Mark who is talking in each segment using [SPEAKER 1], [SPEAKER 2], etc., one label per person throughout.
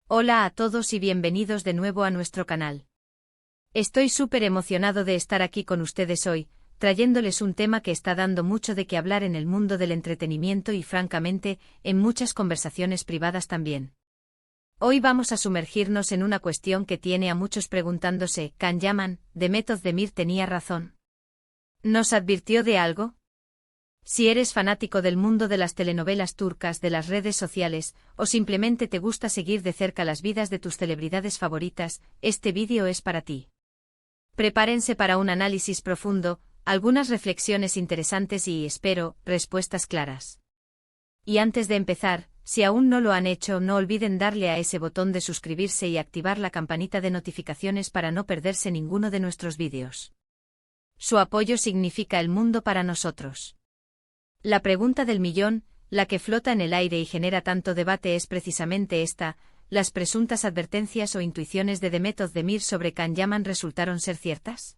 [SPEAKER 1] Hola a todos y bienvenidos de nuevo a nuestro canal. Estoy súper emocionado de estar aquí con ustedes hoy, trayéndoles un tema que está dando mucho de qué hablar en el mundo del entretenimiento y francamente, en muchas conversaciones privadas también. Hoy vamos a sumergirnos en una cuestión que tiene a muchos preguntándose, ¿Can Yaman, Demet Özdemir tenía razón? ¿Nos advirtió de algo? Si eres fanático del mundo de las telenovelas turcas, de las redes sociales, o simplemente te gusta seguir de cerca las vidas de tus celebridades favoritas, este vídeo es para ti. Prepárense para un análisis profundo, algunas reflexiones interesantes y, espero, respuestas claras. Y antes de empezar, si aún no lo han hecho, no olviden darle a ese botón de suscribirse y activar la campanita de notificaciones para no perderse ninguno de nuestros vídeos. Su apoyo significa el mundo para nosotros. La pregunta del millón, la que flota en el aire y genera tanto debate es precisamente esta: ¿las presuntas advertencias o intuiciones de Demet Özdemir sobre Can Yaman resultaron ser ciertas?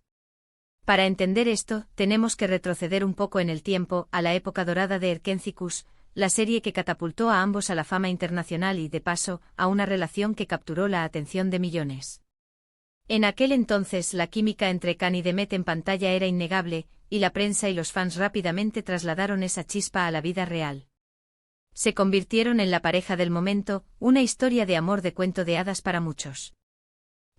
[SPEAKER 1] Para entender esto, tenemos que retroceder un poco en el tiempo, a la época dorada de Erkencikus, la serie que catapultó a ambos a la fama internacional y, de paso, a una relación que capturó la atención de millones. En aquel entonces la química entre Can y Demet en pantalla era innegable, y la prensa y los fans rápidamente trasladaron esa chispa a la vida real. Se convirtieron en la pareja del momento, una historia de amor de cuento de hadas para muchos.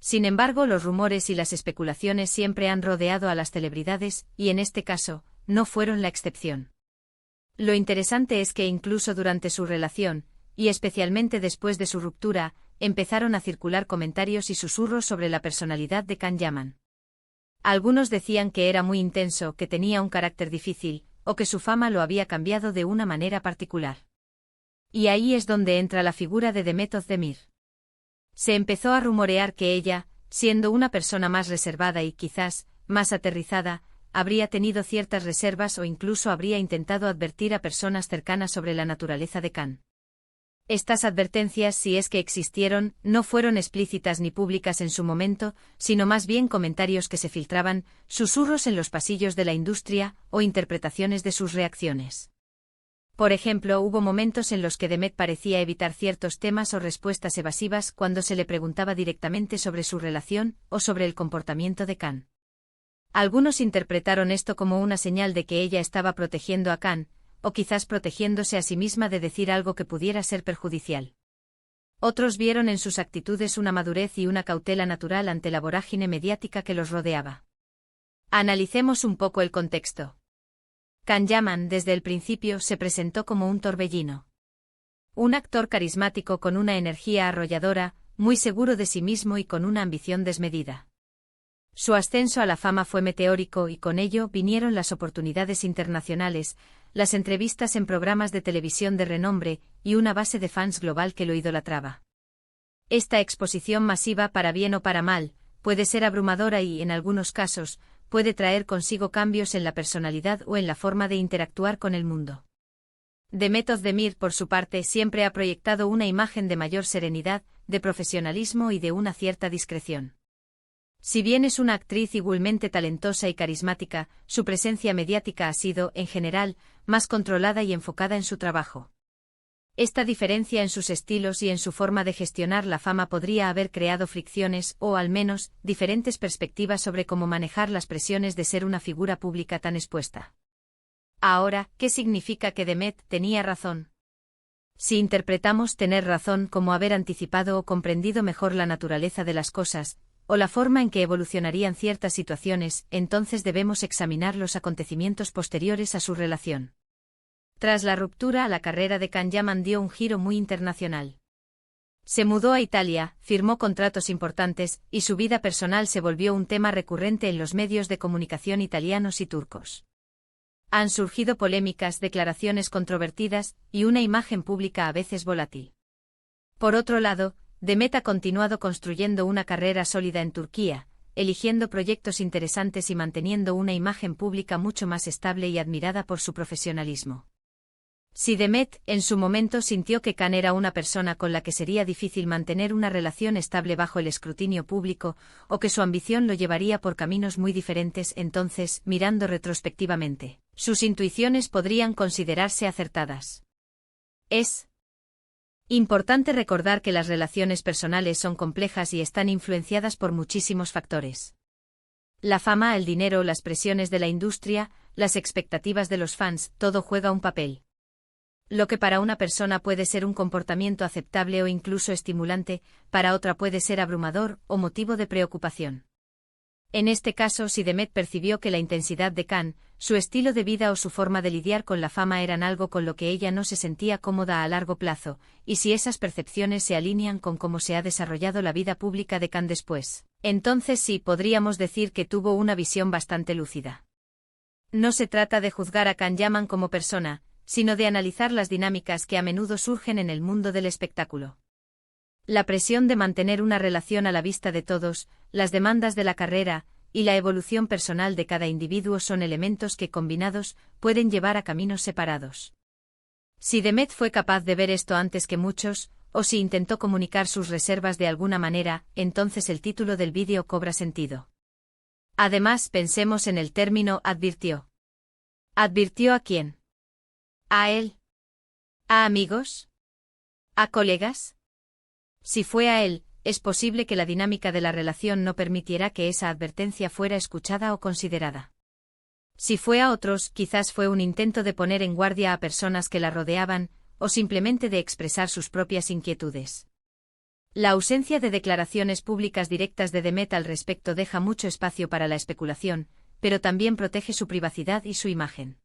[SPEAKER 1] Sin embargo, los rumores y las especulaciones siempre han rodeado a las celebridades, y en este caso, no fueron la excepción. Lo interesante es que incluso durante su relación, y especialmente después de su ruptura, empezaron a circular comentarios y susurros sobre la personalidad de Can Yaman. Algunos decían que era muy intenso, que tenía un carácter difícil, o que su fama lo había cambiado de una manera particular. Y ahí es donde entra la figura de Demet Özdemir. Se empezó a rumorear que ella, siendo una persona más reservada y quizás más aterrizada, habría tenido ciertas reservas o incluso habría intentado advertir a personas cercanas sobre la naturaleza de Can. Estas advertencias, si es que existieron, no fueron explícitas ni públicas en su momento, sino más bien comentarios que se filtraban, susurros en los pasillos de la industria, o interpretaciones de sus reacciones. Por ejemplo, hubo momentos en los que Demet parecía evitar ciertos temas o respuestas evasivas cuando se le preguntaba directamente sobre su relación, o sobre el comportamiento de Can. Algunos interpretaron esto como una señal de que ella estaba protegiendo a Can, o quizás protegiéndose a sí misma de decir algo que pudiera ser perjudicial. Otros vieron en sus actitudes una madurez y una cautela natural ante la vorágine mediática que los rodeaba. Analicemos un poco el contexto. Can Yaman desde el principio se presentó como un torbellino. Un actor carismático con una energía arrolladora, muy seguro de sí mismo y con una ambición desmedida. Su ascenso a la fama fue meteórico y con ello vinieron las oportunidades internacionales, las entrevistas en programas de televisión de renombre y una base de fans global que lo idolatraba. Esta exposición masiva, para bien o para mal, puede ser abrumadora y, en algunos casos, puede traer consigo cambios en la personalidad o en la forma de interactuar con el mundo. Demet Özdemir, por su parte, siempre ha proyectado una imagen de mayor serenidad, de profesionalismo y de una cierta discreción. Si bien es una actriz igualmente talentosa y carismática, su presencia mediática ha sido, en general, más controlada y enfocada en su trabajo. Esta diferencia en sus estilos y en su forma de gestionar la fama podría haber creado fricciones o, al menos, diferentes perspectivas sobre cómo manejar las presiones de ser una figura pública tan expuesta. Ahora, ¿qué significa que Demet tenía razón? Si interpretamos tener razón como haber anticipado o comprendido mejor la naturaleza de las cosas, o la forma en que evolucionarían ciertas situaciones, entonces debemos examinar los acontecimientos posteriores a su relación. Tras la ruptura, la carrera de Can Yaman dio un giro muy internacional. Se mudó a Italia, firmó contratos importantes, y su vida personal se volvió un tema recurrente en los medios de comunicación italianos y turcos. Han surgido polémicas, declaraciones controvertidas, y una imagen pública a veces volátil. Por otro lado, Demet ha continuado construyendo una carrera sólida en Turquía, eligiendo proyectos interesantes y manteniendo una imagen pública mucho más estable y admirada por su profesionalismo. Si Demet, en su momento, sintió que Can era una persona con la que sería difícil mantener una relación estable bajo el escrutinio público, o que su ambición lo llevaría por caminos muy diferentes, entonces, mirando retrospectivamente, sus intuiciones podrían considerarse acertadas. Es Importante recordar que las relaciones personales son complejas y están influenciadas por muchísimos factores. La fama, el dinero, las presiones de la industria, las expectativas de los fans, todo juega un papel. Lo que para una persona puede ser un comportamiento aceptable o incluso estimulante, para otra puede ser abrumador o motivo de preocupación. En este caso, si Demet percibió que la intensidad de Khan, su estilo de vida o su forma de lidiar con la fama eran algo con lo que ella no se sentía cómoda a largo plazo, y si esas percepciones se alinean con cómo se ha desarrollado la vida pública de Khan después, entonces sí podríamos decir que tuvo una visión bastante lúcida. No se trata de juzgar a Khan Yaman como persona, sino de analizar las dinámicas que a menudo surgen en el mundo del espectáculo. La presión de mantener una relación a la vista de todos, las demandas de la carrera, y la evolución personal de cada individuo son elementos que, combinados, pueden llevar a caminos separados. Si Demet fue capaz de ver esto antes que muchos, o si intentó comunicar sus reservas de alguna manera, entonces el título del vídeo cobra sentido. Además, pensemos en el término advirtió. ¿Advirtió a quién? ¿A él? ¿A amigos? ¿A colegas? Si fue a él, es posible que la dinámica de la relación no permitiera que esa advertencia fuera escuchada o considerada. Si fue a otros, quizás fue un intento de poner en guardia a personas que la rodeaban, o simplemente de expresar sus propias inquietudes. La ausencia de declaraciones públicas directas de Demet al respecto deja mucho espacio para la especulación, pero también protege su privacidad y su imagen.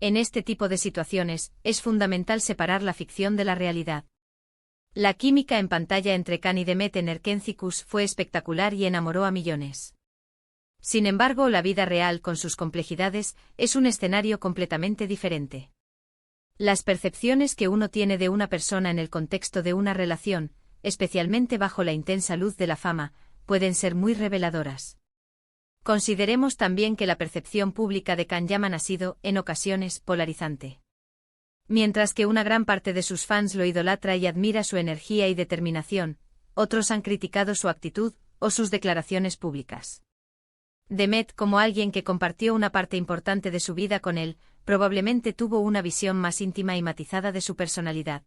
[SPEAKER 1] En este tipo de situaciones, es fundamental separar la ficción de la realidad. La química en pantalla entre Khan y Demet en Erkenciskus fue espectacular y enamoró a millones. Sin embargo, la vida real, con sus complejidades, es un escenario completamente diferente. Las percepciones que uno tiene de una persona en el contexto de una relación, especialmente bajo la intensa luz de la fama, pueden ser muy reveladoras. Consideremos también que la percepción pública de Khan Yaman ha sido, en ocasiones, polarizante. Mientras que una gran parte de sus fans lo idolatra y admira su energía y determinación, otros han criticado su actitud o sus declaraciones públicas. Demet, como alguien que compartió una parte importante de su vida con él, probablemente tuvo una visión más íntima y matizada de su personalidad.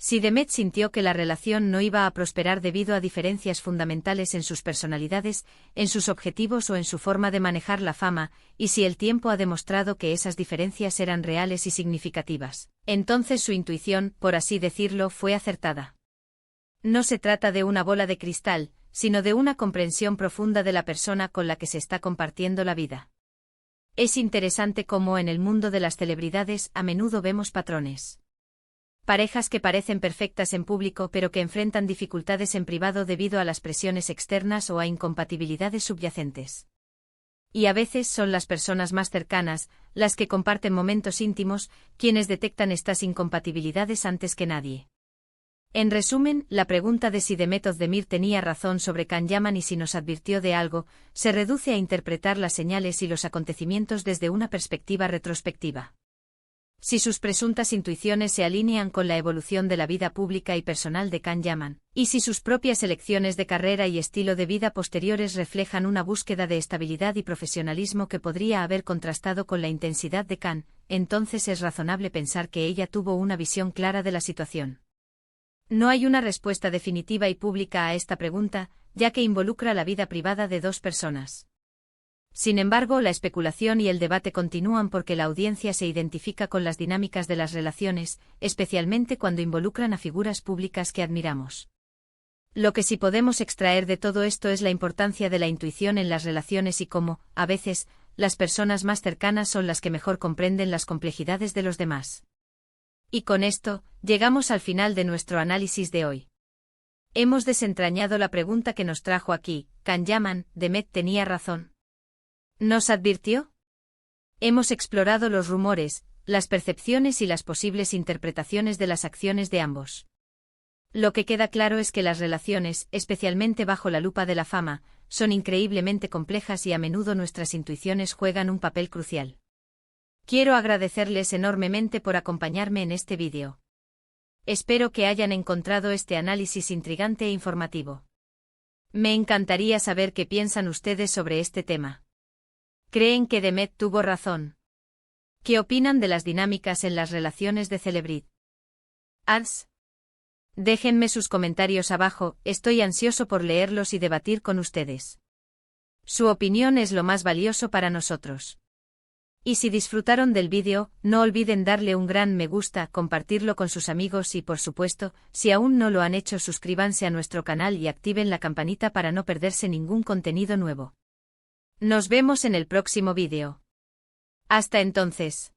[SPEAKER 1] Si Demet sintió que la relación no iba a prosperar debido a diferencias fundamentales en sus personalidades, en sus objetivos o en su forma de manejar la fama, y si el tiempo ha demostrado que esas diferencias eran reales y significativas, entonces su intuición, por así decirlo, fue acertada. No se trata de una bola de cristal, sino de una comprensión profunda de la persona con la que se está compartiendo la vida. Es interesante cómo en el mundo de las celebridades a menudo vemos patrones. Parejas que parecen perfectas en público pero que enfrentan dificultades en privado debido a las presiones externas o a incompatibilidades subyacentes. Y a veces son las personas más cercanas, las que comparten momentos íntimos, quienes detectan estas incompatibilidades antes que nadie. En resumen, la pregunta de si Demet Özdemir tenía razón sobre Khan Yaman y si nos advirtió de algo, se reduce a interpretar las señales y los acontecimientos desde una perspectiva retrospectiva. Si sus presuntas intuiciones se alinean con la evolución de la vida pública y personal de Khan Yaman, y si sus propias elecciones de carrera y estilo de vida posteriores reflejan una búsqueda de estabilidad y profesionalismo que podría haber contrastado con la intensidad de Khan, entonces es razonable pensar que ella tuvo una visión clara de la situación. No hay una respuesta definitiva y pública a esta pregunta, ya que involucra la vida privada de dos personas. Sin embargo, la especulación y el debate continúan porque la audiencia se identifica con las dinámicas de las relaciones, especialmente cuando involucran a figuras públicas que admiramos. Lo que sí podemos extraer de todo esto es la importancia de la intuición en las relaciones y cómo, a veces, las personas más cercanas son las que mejor comprenden las complejidades de los demás. Y con esto, llegamos al final de nuestro análisis de hoy. Hemos desentrañado la pregunta que nos trajo aquí: ¿Khan Yaman, Demet tenía razón? ¿Nos advirtió? Hemos explorado los rumores, las percepciones y las posibles interpretaciones de las acciones de ambos. Lo que queda claro es que las relaciones, especialmente bajo la lupa de la fama, son increíblemente complejas y a menudo nuestras intuiciones juegan un papel crucial. Quiero agradecerles enormemente por acompañarme en este vídeo. Espero que hayan encontrado este análisis intrigante e informativo. Me encantaría saber qué piensan ustedes sobre este tema. ¿Creen que Demet tuvo razón? ¿Qué opinan de las dinámicas en las relaciones de celebridades? Déjenme sus comentarios abajo, estoy ansioso por leerlos y debatir con ustedes. Su opinión es lo más valioso para nosotros. Y si disfrutaron del vídeo, no olviden darle un gran me gusta, compartirlo con sus amigos y por supuesto, si aún no lo han hecho, suscríbanse a nuestro canal y activen la campanita para no perderse ningún contenido nuevo. Nos vemos en el próximo vídeo. Hasta entonces.